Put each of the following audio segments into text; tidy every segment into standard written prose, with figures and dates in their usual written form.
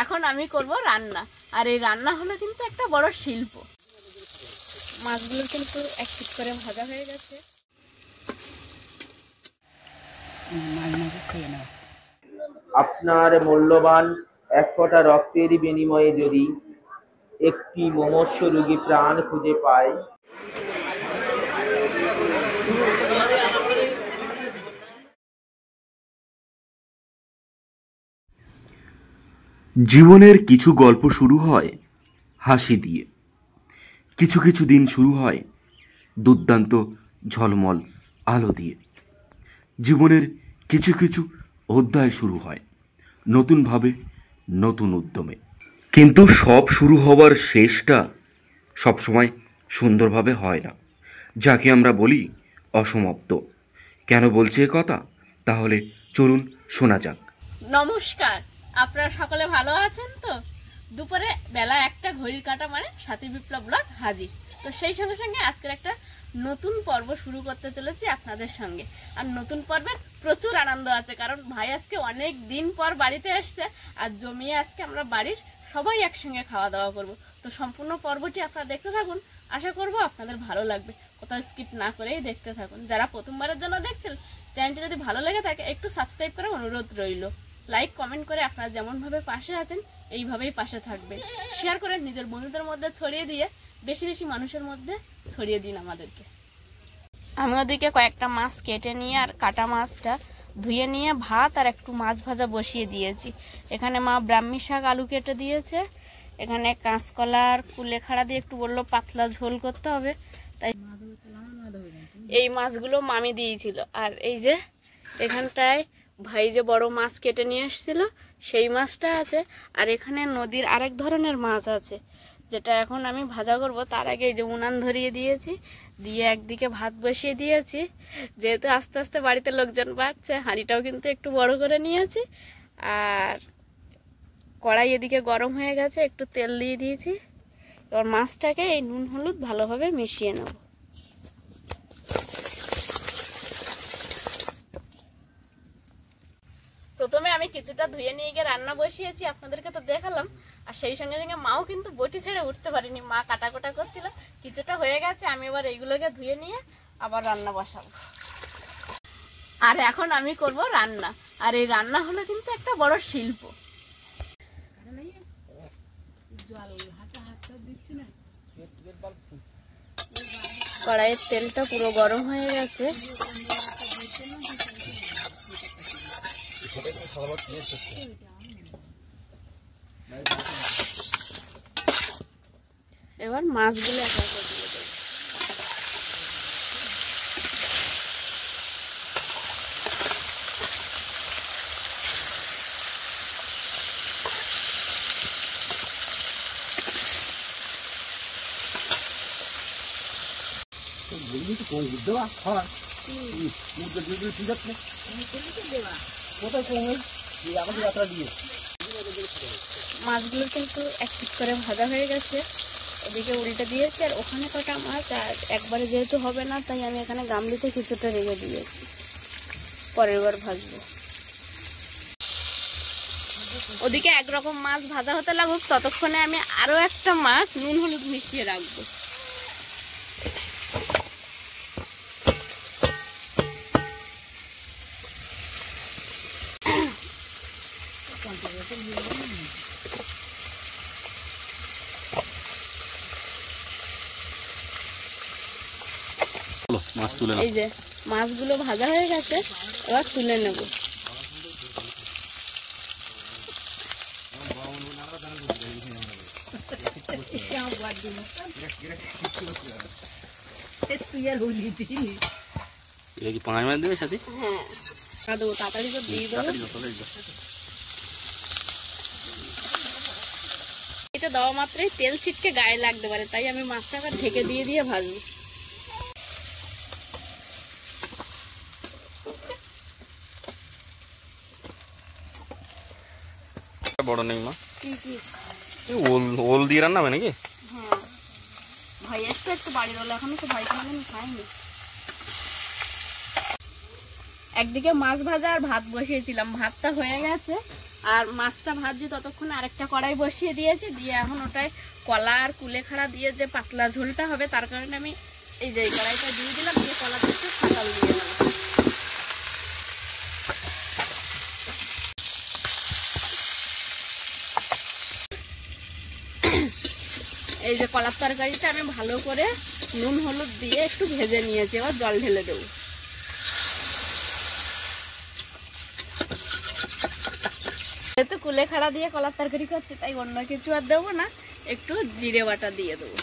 এখন আমি করব রান্না। আর এই রান্না হলো কিন্তু একটা বড় শিল্প। মাছগুলো কিন্তু এক পিস করে ভাজা হয়ে গেছে। আপনার মূল্যবান এক ফোঁটা রক্তের বিনিময়ে যদি একটি মুমূর্ষু রোগী প্রাণ খুঁজে পায়, জীবনের কিছু গল্প শুরু হয় হাসি দিয়ে, কিছু কিছু দিন শুরু হয় দুর্দান্ত ঝলমল আলো দিয়ে। জীবনের কিছু কিছু অধ্যায় শুরু হয় নতুনভাবে, নতুন উদ্যমে। কিন্তু সব শুরু হবার শেষটা সবসময় সুন্দরভাবে হয় না, যাকে আমরা বলি অসমাপ্ত। কেন বলছি এ কথা? তাহলে চলুন শোনা যাক। নমস্কার, আপনারা সকলে ভালো আছেন তো? দুপুরে বেলা 1টা ঘড়ির কাঁটা মানে সাথী বিপ্লব ব্লগ হাজির। তো সেই সঙ্গে সঙ্গে আজকের একটা নতুন পর্ব শুরু করতে চলেছি আপনাদের সঙ্গে। আর নতুন পর্বের প্রচুর আনন্দ আছে, কারণ ভাই আজকে অনেক দিন পর বাড়িতে এসছে। আর জমিয়ে আজকে আমরা বাড়ির সবাই একসঙ্গে খাওয়া দাওয়া করব। তো সম্পূর্ণ পর্বটি আপনারা দেখতে থাকুন, আশা করব আপনাদের ভালো লাগবে। কোথাও স্কিপ না করেই দেখতে থাকুন। যারা প্রথমবারের জন্য দেখছেন, চ্যানেলটি যদি ভালো লেগে থাকে একটু সাবস্ক্রাইব করার অনুরোধ রইল। লাইক কমেন্ট করে আপনারা যেমনভাবে পাশে আছেন এইভাবেই পাশে থাকবেন। শেয়ার করে নিজের বন্ধুদের মধ্যে ছড়িয়ে দিয়ে বেশি বেশি মানুষের মধ্যে ছড়িয়ে দিন আমাদেরকে। আমি ওদিকে কয়েকটা মাছ কেটে নিয়ে আর কাটা মাছটা ধুয়ে নিয়ে ভাত আর একটু মাছ ভাজা বসিয়ে দিয়েছি। এখানে মা ব্রাহ্মী শাক আলু কেটে দিয়েছে। এখানে কাঁচকলার কুলেখাড়া দিয়ে একটু বললো পাতলা ঝোল করতে হবে, তাই এই মাছগুলো মামি দিয়েছিল। আর এই যে এখানটায় ভাই যে বড় মাছ কেটে নিয়ে এসেছিল সেই মাছটা আছে। আর এখানে নদীর আরেক ধরনের মাছ আছে, যেটা এখন আমি ভাজা করব। তার আগে এই যে উনান ধরিয়ে দিয়েছি, দিয়ে একদিকে ভাত বসিয়ে দিয়েছি। যেহেতু আস্তে আস্তে বাড়িতে লোকজন বাড়ছে, হাঁড়িটাও কিন্তু একটু বড় করে নিয়েছি। আর কড়াই এদিকে গরম হয়ে গেছে, একটু তেল দিয়ে দিয়েছি। এবার মাছটাকে এই নুন হলুদ ভালোভাবে মিশিয়ে নেব। প্রথমে আমি কিছুটা ধুয়ে নিয়ে গিয়ে রান্না বসিয়েছি, আপনাদেরকে তো দেখালাম। আর সেই সঙ্গে সঙ্গে মাও কিন্তু বটি ছেড়ে উঠতে পারিনি, মা কাটাকোটা করছিল। কিছুটা হয়ে গেছে, আমি এবার এইগুলোকে ধুয়ে নিয়ে আবার রান্না বসাবো। আর এখন আমি করব রান্না। আর এই রান্না হলো কিন্তু একটা বড় শিল্প। কড়াইয়ের তেলটা পুরো গরম হয়ে গেছে। এবার মাছগুলো একা করে দিয়ে দেব। মাছগুলো কিন্তু এক পিস করে ভাজা হয়ে গেছে, ওদিকে উল্টে দিয়েছি। আর ওখানে কটা মাছ আর একবারে যেহেতু হবে না, তাই আমি এখানে গামলিতে কিছুটা রেখে দিয়েছি, পরের বার ভাজবো। ওদিকে একরকম মাছ ভাজা হতে লাগুক, ততক্ষণে আমি আরো একটা মাছ নুন হলুদ মিশিয়ে রাখবো। এই যে মাছগুলো ভাজা হয়ে গেছে, এবার তুলে নেব। হ্যাঁ দেবো, তাড়াতাড়ি তো দিয়ে দেবো। এটা দেওয়া মাত্রই তেল ছিটকে গায়ে লাগতে পারে, তাই আমি মাছটাকে ঢেকে দিয়ে দিয়ে ভাজবো। বড় নেই মা, ওল দিয়ে রান্না হবে নাকি? হ্যাঁ ভাই আসতে একটু বাড়ির হলো, এখনো তো ভাই আমি খাইনি। একদিকে মাছ ভাজা আর ভাত বসিয়েছিলাম, ভাতটা হয়ে গেছে। আর মাছটা ভাজি ততক্ষণ আরেকটা কড়াই বসিয়ে দিয়েছি, দিয়ে এখন ওটায় কলা আর কুলেখাড়া দিয়ে যে পাতলা ঝোলটা হবে তার কারণে আমি এই যে কড়াইটা দিয়ে দিলাম, দিয়ে কলাতে একটু ফাটাল দিয়ে দিলাম। এই যে কলার তরকারিটা আমি ভালো করে নুন হলুদ দিয়ে একটু ভেজে নিয়েছি, এবার জল ঢেলে দেবো। যেহেতু কুলেখাড়া দিয়ে কলার তরকারি করছি তাই অন্য কিছু আর দেবো না, একটু জিরে বাটা দিয়ে দেবো।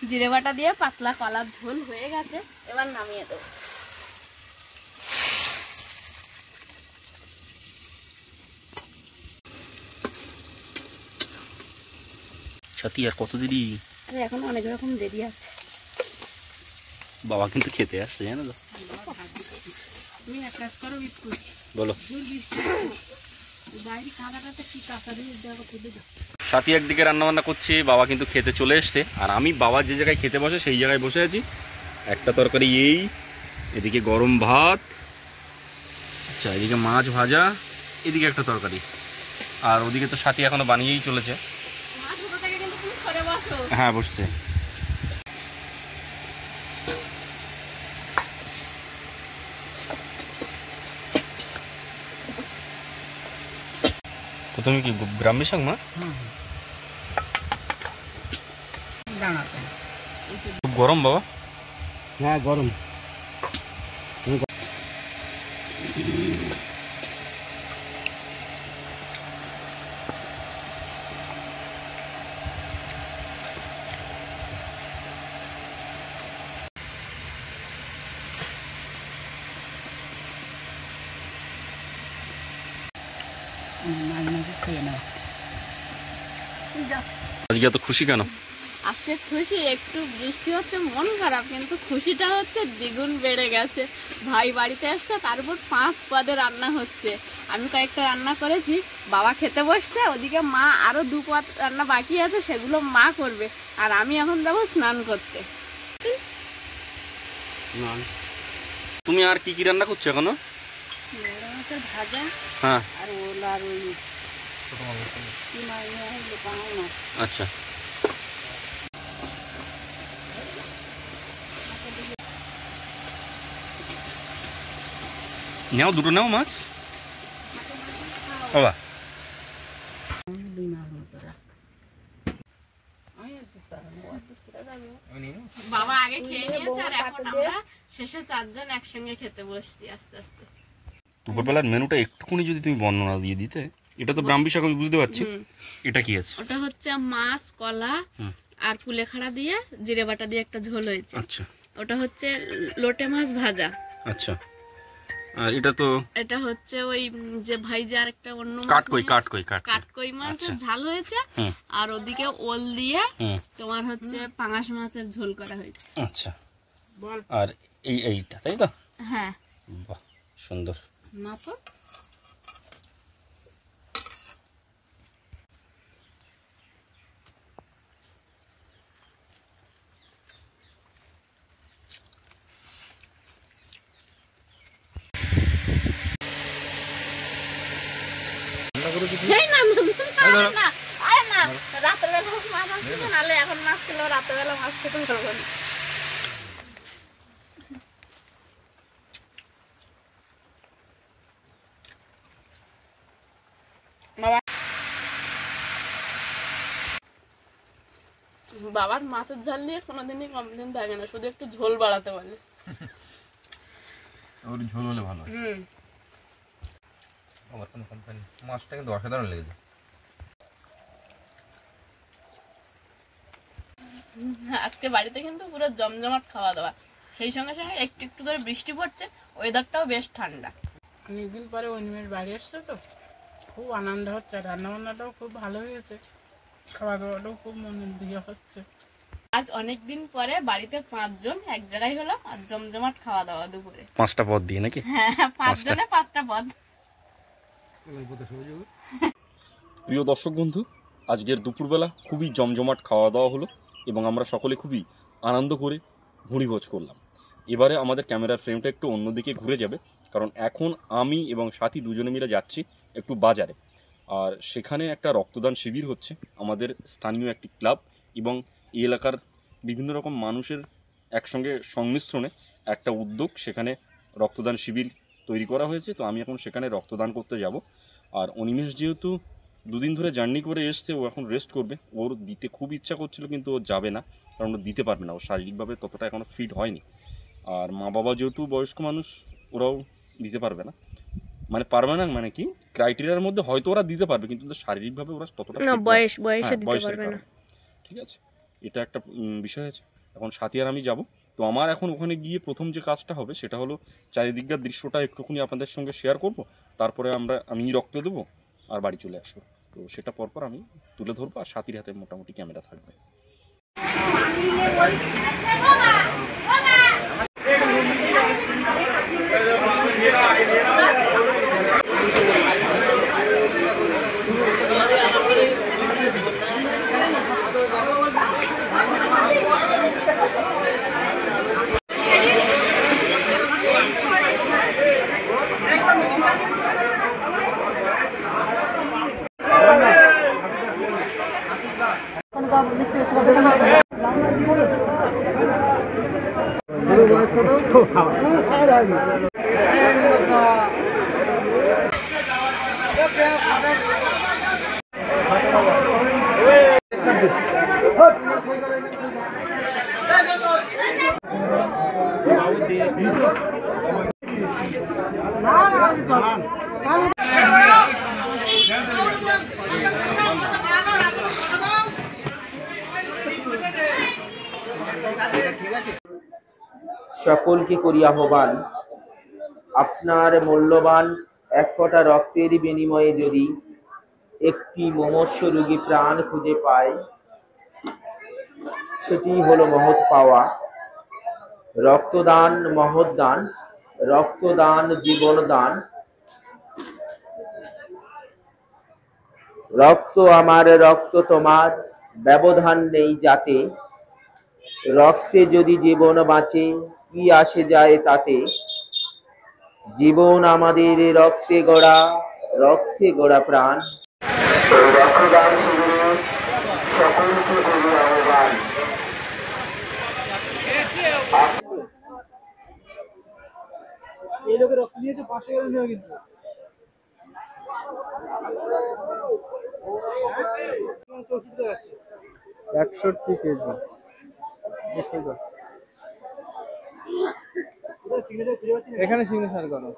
জিরে বাটা দিয়ে পাতলা কলার ঝোল হয়ে গেছে, এবার নামিয়ে দেবো। সাথী আর কত দেরি? আরে এখন অনেক রকম দেরি আছে। বাবা কিন্তু খেতে আসছে, জানো তো? তুমি এক কাজ করো, বলো। সাথী একদিকে রান্না বান্না করছে, বাবা কিন্তু খেতে চলে এসছে, আর আমি বাবা যে জায়গায় খেতে বসে সেই জায়গায় বসে আছি। একটা তরকারি এই, এদিকে গরম ভাত, আচ্ছা এদিকে মাছ ভাজা, এদিকে একটা তরকারি, আর ওদিকে তো সাথী এখনো বানিয়েই চলেছে। হ্যাঁ বসছে। প্রথমে কি ব্রাহ্মী শাক মা? খুব গরম বাবা? হ্যাঁ গরম। আজকে এত খুশি কেন? আজকে খুশি, একটু বৃষ্টি হচ্ছে মন খারাপ, কিন্তু খুশিটা হচ্ছে দ্বিগুণ বেড়ে গেছে। ভাই বাড়িতে আসছে, তারপর 5 পদে রান্না হচ্ছে। আমি কয়েকটা রান্না করেছি, বাবা খেতে বসছে, ওদিকে মা আরো 2 পদ রান্না বাকি আছে, সেগুলো মা করবে, আর আমি এখন যাবো স্নান করতে। তুমি আর কি কি রান্না করছো এখনো? মাছের ভাজা হ্যাঁ, আর ওল আর ওই আচ্ছা নাও, দুটো নাও মাছ বাবা। বাবা আগে খেয়ে নিয়েছে, আর এখন আমরা শেষে 4 জন একসঙ্গে খেতে বসছি আস্তে আস্তে। দুপুরবেলার মেনুটা একটুখানি যদি তুমি বর্ণনা দিয়ে দিতে। এটা তো ব্রাহ্মী শাক, আমি বুঝতে পারছি। এটা কি আছে? ওটা হচ্ছে মাছ, কলা আর কুলেখাড়া দিয়ে জিরে বাটা দিয়ে একটা ঝোল হয়েছে। আচ্ছা। ওটা হচ্ছে লোটে মাছ ভাজা। আচ্ছা। আর এটা তো এটা হচ্ছে ওই যে ভাই যে আরেকটা অন্য কাটকই মাছের ঝাল হয়েছে, আর ওদিকে ওল দিয়ে তোমার হচ্ছে পাঙাশ মাছের ঝোল করা হয়েছে। আচ্ছা। আর এইটা তাই তো? হ্যাঁ। বাহ, সুন্দর। না তো রাত্রেবেলা মাছ আসছে, নাহলে এখন মাছ খেলেও রাত্রেবেলা মাছ খেতে পারবো না। বাবার মাছের ঝাল নিয়ে কোনোদিনই কমপ্লেন থাকে না, শুধু একটু ঝোল বাড়াতে বলে। ওর ঝোল হলে ভালো। মাছটা কিন্তু অসাধারণ লেগেছে। আজকে বাড়িতে কিন্তু পুরো জমজমাট খাওয়া দাওয়া, সেই সঙ্গে সঙ্গে একটু একটু করে বৃষ্টি পড়ছে, ওয়েদারটাও বেশ ঠান্ডা। অনেকদিন পরে অনিমের বাড়ি আসছে তো খুব আনন্দ হচ্ছে, রান্না বান্নাটাও খুব ভালো হয়েছে, খাওয়া দাওয়াটাও খুব মনের দিয়ে হচ্ছে। আজ অনেকদিন পরে বাড়িতে 5 জন এক জায়গায় হলাম, আর জমজমাট খাওয়া দাওয়া দুপুরে। 5টা পদ দিয়ে নাকি? হ্যাঁ, 5 জনে 5টা পদ। প্রিয় দর্শক বন্ধু, আজকের দুপুরবেলা খুবই জমজমাট খাওয়া দাওয়া হলো, এবং আমরা সকলে খুবই আনন্দ করে ভুঁড়িভোজ করলাম। এবারে আমাদের ক্যামেরার ফ্রেমটা একটু অন্যদিকে ঘুরে যাবে, কারণ এখন আমি এবং সাথী দুজনে মিলে যাচ্ছি একটু বাজারে, আর সেখানে একটা রক্তদান শিবির হচ্ছে আমাদের স্থানীয় একটি ক্লাব এবং এই এলাকার বিভিন্ন রকম মানুষের একসঙ্গে সংমিশ্রণে একটা উদ্যোগ, সেখানে রক্তদান শিবির তৈরি করা হয়েছে। তো আমি এখন সেখানে রক্তদান করতে যাব। আর অনিমেষ যেহেতু দুদিন ধরে জার্নি করে এসছে, ও এখন রেস্ট করবে। ওর দিতে খুব ইচ্ছা করছিল কিন্তু ও যাবে না, কারণ ও দিতে পারবে না, ও শারীরিকভাবে ততটা এখনও ফিট হয়নি। আর মা বাবা যেহেতু বয়স্ক মানুষ, ওরাও দিতে পারবে না, মানে পারবে না মানে কি ক্রাইটেরিয়ার মধ্যে হয়তো ওরা দিতে পারবে, কিন্তু শারীরিকভাবে ওরা ততটা fit নয়। বয়সে হ্যাঁ, দিতে বয়সের পারবে না। কারণে। ঠিক আছে, এটা একটা বিষয় আছে। এখন সাথী আর আমি যাব। তো আমার এখন ওখানে গিয়ে প্রথম যে কাজটা হবে সেটা হলো চারিদিককার দৃশ্যটা একটুখানি আপনাদের সঙ্গে শেয়ার করব, তারপরে আমি রক্ত দেবো আর বাড়ি চলে আসবো। তো সেটা পরপর আমি তুলে ধরবো, আর সাথীর হাতে মোটামুটি ক্যামেরা থাকবে। সকলকে করি আহ্বান, আপনার মূল্যবান এক ফোঁটা রক্তের বিনিময়ে যদি একটি মুমূর্ষ রোগী প্রাণ খুঁজে পায়, সেটি হলো মহৎ পাওয়া। রক্তদান মহৎ দান, রক্তদান জীবন দান। রক্ত আমার রক্ত তোমার, ব্যবধান নেই যাতে। রক্তে যদি জীবন বাঁচে, কি আসে যায় তাতে। জীবন আমাদের রক্তে গড়া, রক্তে গড়া প্রাণ। রক্তদান শিবিরে সকলকে করি আহ্বান। এই লোকের রক্ত নিয়েছে 500 গ্রাম নিয়ে, কিন্তু 61 কেজি। এখানে সিগনেচার করো।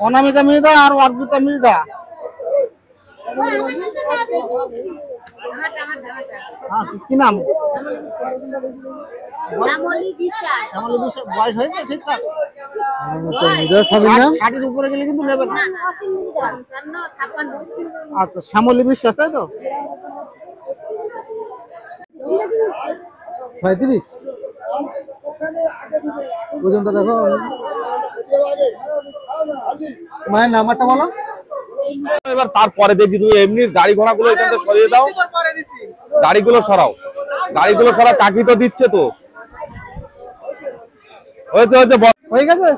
অনামিকা মৃদা আর অর্পিতা মৃদা। কি নাম? বয়স হয়েছে ঠিকঠাক? ষাটের উপরে গেলে কিন্তু নেবে না। আচ্ছা, শ্যামলী বিশ্বাস, তাই তো? 37 পর্যন্ত দেখো। মায়ের নাম্বারটা বলো। এবার তারপরে দেখি তুমি এমনি গাড়ি ঘোড়াগুলো এখান থেকে সরিয়ে দাও, গাড়িগুলো সরাও, গাড়িগুলো সরাও, চাকরি তো দিচ্ছে তো। হয়েছে হয়েছে, হয়ে গেছে।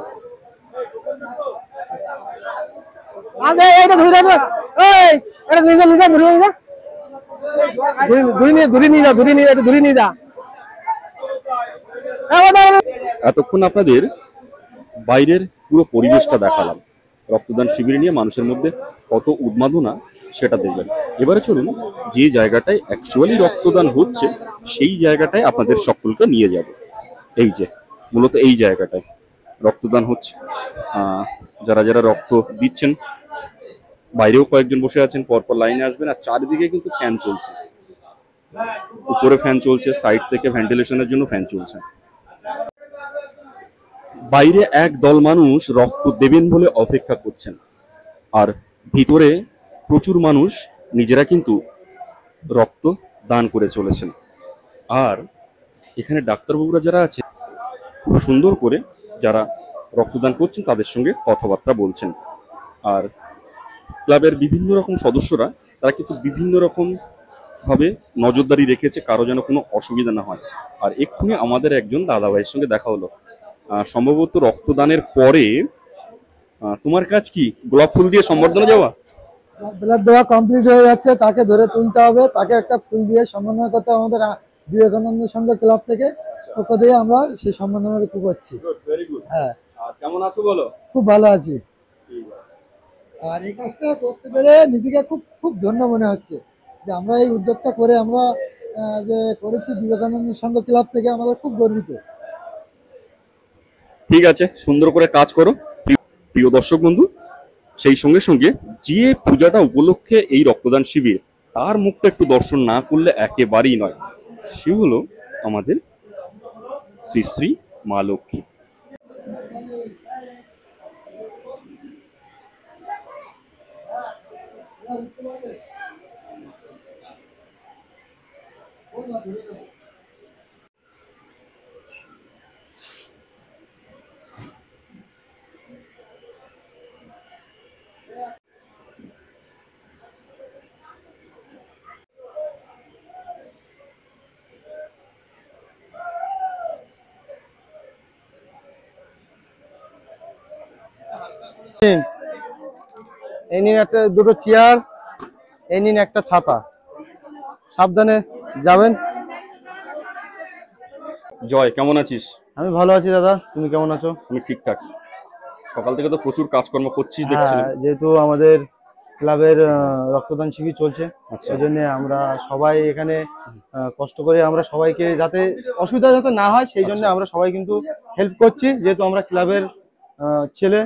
আগে এইটা ধরে দাও, এই এটা ধরে নিয়ে যা, ধরে নিয়ে যা, ধরে নিয়ে যা। এতক্ষণ আপনাদের বাইরের পুরো পরিবেশটা দেখালাম, রক্তদান শিবির নিয়ে মানুষের মধ্যে কত উন্মাদনা সেটা দেখবেন। এবারে চলুন যে জায়গাটায় অ্যাকচুয়ালি রক্তদান হচ্ছে সেই জায়গাটায় আপনাদের সকলকে নিয়ে যাব। এই যে মূলত এই জায়গাটায় রক্তদান হচ্ছে, যারা যারা রক্ত দিচ্ছেন বাইরেও কয়েকজন বসে আছেন, পরপর লাইনে আসবেন। আর চারিদিকে কিন্তু ফ্যান চলছে, উপরে ফ্যান চলছে, সাইড থেকে ভেন্টিলেশনের জন্য ফ্যান চলছে। বাইরে এক দল মানুষ রক্ত দেবেন বলে অপেক্ষা করছেন, আর ভিতরে প্রচুর মানুষ নিজেরা কিন্তু রক্ত দান করে চলেছেন। আর এখানে ডাক্তারবাবুরা যারা আছে খুব সুন্দর করে যারা রক্তদান করছেন তাদের সঙ্গে কথাবার্তা বলছেন। আর ক্লাবের বিভিন্ন রকম সদস্যরা তারা কিন্তু বিভিন্ন রকম ভাবে নজরদারি রেখেছে কারো যেন কোনো অসুবিধা না হয়। আর এক্ষুনি আমাদের একজন দাদা ভাইয়ের সঙ্গে দেখা হলো। সম্ভবত রক্তদানের পরে তোমার কাজ কি গোলাপ ফুল দিয়ে সম্বর্ধনা যাওয়া? ব্লাড দেওয়া কমপ্লিট হয়ে যাচ্ছে, তাকে ধরে তুলতে হবে, তাকে একটা ফুল দিয়ে সম্মাননা করতে হবে। আমাদের বিবেকানন্দ সংঘ ক্লাব থেকে পক্ষ দিয়ে আমরা সেই সম্মাননা করছি। হ্যাঁ, কেমন আছো বলো? খুব ভালো আছি। আর এই কাজটা করতে পেরে নিজেকে খুব খুব ধন্য মনে হচ্ছে যে আমরা এই উদ্যোগটা করে আমরা যে করেছি বিবেকানন্দ সংঘ ক্লাব থেকে, আমাদের খুব গর্বিত। ঠিক আছে, সুন্দর করে কাজ করো। প্রিয় দর্শক বন্ধু, সেই সঙ্গে সঙ্গে যে পূজাটা উপলক্ষে এই রক্তদান শিবির, তার মুখটা একটু দর্শন না করলে একেবারেই নয়। সে হলো আমাদের শ্রী শ্রী মা লক্ষ্মী। এই নিন একটা দুটো চেয়ার, এই নিন একটা ছাতা, সাবধানে যাবেন। জয়, কেমন আছিস? আমি ভালো আছি দাদা, তুমি কেমন আছো? আমি ঠিকঠাক। সকাল থেকে তো প্রচুর কাজকর্ম করছিস দেখছিলাম। যেহেতু আমাদের ক্লাবের রক্তদান শিবির চলছে, আচ্ছা। সেই জন্য আমরা সবাই এখানে কষ্ট করে আমরা সবাইকে যাতে অসুবিধা যাতে না হয় সেই জন্য আমরা সবাই কিন্তু হেল্প করছি। যেহেতু আমরা ক্লাবের ছেলে,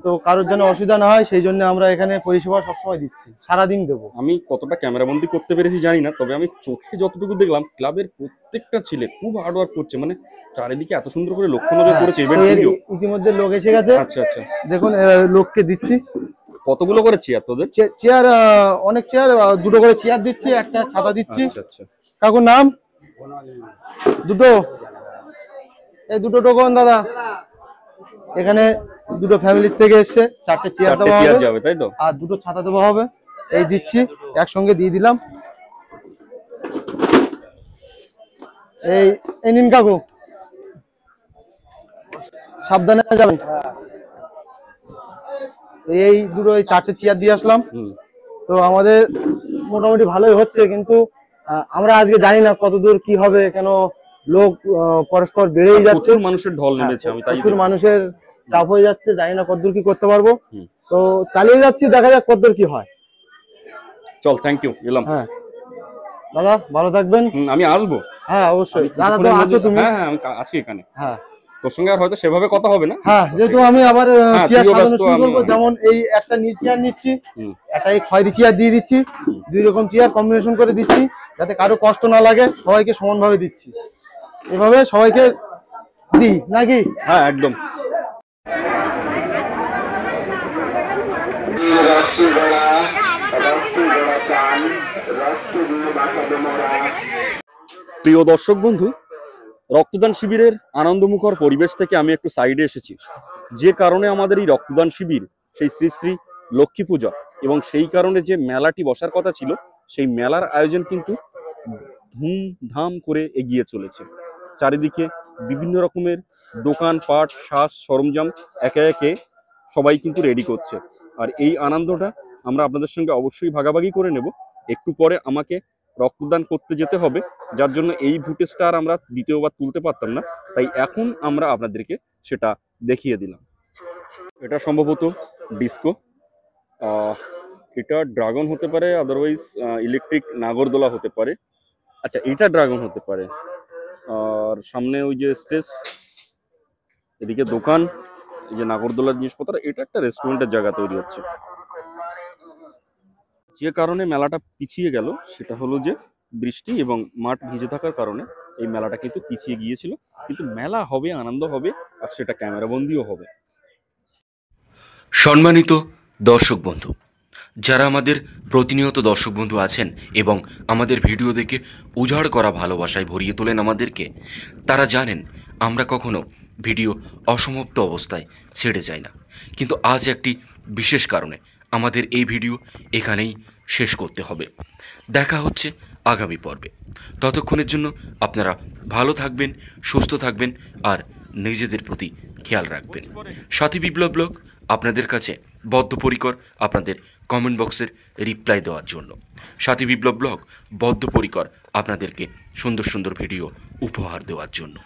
তো কারোর যেন অসুবিধা না হয় সেই জন্য আমরা এখানে পরিষেবা সবসময় দিচ্ছি, সারাদিন দেবো। আমি কতটা ক্যামেরাবন্দি করতে পেরেছি জানি না, তবে আমি চোখে যতটুকু দেখলাম ক্লাবের প্রত্যেকটা ছেলে খুব হার্ডওয়ার্ক করছে। মানে চারিদিকে এত সুন্দর করে লক্ষ্য নজর করেছে। ইতিমধ্যে লোক এসে গেছে। আচ্ছা আচ্ছা, দেখুন লোককে দিচ্ছি। কতগুলো করে চেয়ার তোদের? চেয়ার অনেক চেয়ার, দুটো করে চেয়ার দিচ্ছি, একটা ছাতা দিচ্ছি। আচ্ছা আচ্ছা। কাকুর নাম? দুটো, এই দুটো টোকন দাদা। এখানে দুটো ফ্যামিলির থেকে এসছে, চারটে চেয়ার দেওয়া হবে, তাই তো? আর দুটো ছাতা দেওয়া হবে। এই দিচ্ছি, একসঙ্গে দিয়ে দিলাম। এই নিন কাকু, সাবধানে যাবেন। এই দুটো, এই চারটে চেয়ার দিয়ে আসলাম। তো আমাদের মোটামুটি ভালোই হচ্ছে, কিন্তু আমরা আজকে জানি না কতদূর কি হবে, কেন লোক পরস্পর বেড়েই যাচ্ছে, মানুষের ঢল নেমেছে। আমি তাই প্রচুর মানুষের চাপ হয়ে যাচ্ছে, জানি না কতদূর কি করতে পারবো। তো চালিয়ে যাচ্ছি, দেখা যাক কতদূর কি হয়। চল, থ্যাংক ইউ, এলাম। হ্যাঁ দাদা, ভালো থাকবেন। আমি আসবো। হ্যাঁ অবশ্যই দাদা, তো আছো তুমি? হ্যাঁ আমি আছি এখানে। হ্যাঁ, তোর সঙ্গে আর হয়তো সেভাবে কথা হবে না। হ্যাঁ, যেহেতু আমি আবার চেয়ার সাজানো শুরু করবো। যেমন এই একটা নীল চেয়ার নিচ্ছি, একটা এই খয়েরি চেয়ার দিয়ে দিচ্ছি, দুই রকম চেয়ার কম্বিনেশন করে দিচ্ছি যাতে কারো কষ্ট না লাগে, সবাইকে সমানভাবে দিচ্ছি। এভাবে সবাইকে দিই নাকি? হ্যাঁ একদম। প্রিয় দর্শক বন্ধু, রক্তদান শিবিরের আনন্দমুখর পরিবেশ থেকে আমি একটু সাইডে এসেছি। যে কারণে আমাদের এই রক্তদান শিবির, সেই শ্রী শ্রী লক্ষ্মী পূজা, এবং সেই কারণে যে মেলাটি বসার কথা ছিল, সেই মেলার আয়োজন কিন্তু ধুমধাম করে এগিয়ে চলেছে। চারিদিকে বিভিন্ন রকমের দোকানপাট, সাজ সরঞ্জাম একে একে সবাই কিন্তু রেডি করছে। আর এই আনন্দটা আমরা আপনাদের সঙ্গে অবশ্যই ভাগাভাগি করে নেব। একটু পরে আমাকে রক্তদান করতে যেতে হবে, যার জন্য এই ফুটেজটা আর আমরা দ্বিতীয়বার তুলতে পারতাম না, তাই এখন আমরা আপনাদেরকে সেটা দেখিয়ে দিলাম। এটা সম্ভবত ডিস্কো, এটা ড্রাগন হতে পারে, আদারওয়াইজ ইলেকট্রিক নাগরদোলা হতে পারে। আচ্ছা, এটা ড্রাগন হতে পারে। আর সামনে ওই যে স্টেজ, এদিকে দোকান, এই যে নাগরদোলার জিনিসপত্র, এটা একটা রেস্টুরেন্টের জায়গা তৈরি হচ্ছে। যে কারণে মেলাটা পিছিয়ে গেল সেটা হলো যে বৃষ্টি এবং মাঠ ভিজে থাকার কারণে এই মেলাটা কিন্তু পিছিয়ে গিয়েছিল। কিন্তু মেলা হবে, আনন্দ হবে, আর সেটা ক্যামেরাবন্দিও হবে। সম্মানিত দর্শক বন্ধু, যারা আমাদের প্রতিনিয়ত দর্শক বন্ধু আছেন এবং আমাদের ভিডিও দেখে উজাড় করা ভালোবাসায় ভরিয়ে তোলেন আমাদেরকে, তারা জানেন আমরা কখনো ভিডিও অসমাপ্ত অবস্থায় ছেড়ে যাই না। কিন্তু আজ একটি বিশেষ কারণে আমাদের এই ভিডিও এখানেই শেষ করতে হবে। দেখা হচ্ছে আগামী পর্বে। ততক্ষণের জন্য আপনারা ভালো থাকবেন, সুস্থ থাকবেন, আর নিজেদের প্রতি খেয়াল রাখবেন। সাথী বিপ্লব ব্লগ আপনাদের কাছে বদ্ধপরিকর আপনাদের কমেন্ট বক্সের রিপ্লাই দেওয়ার জন্য। সাথী বিপ্লব ব্লগ বদ্ধপরিকর আপনাদেরকে সুন্দর সুন্দর ভিডিও উপহার দেওয়ার জন্য।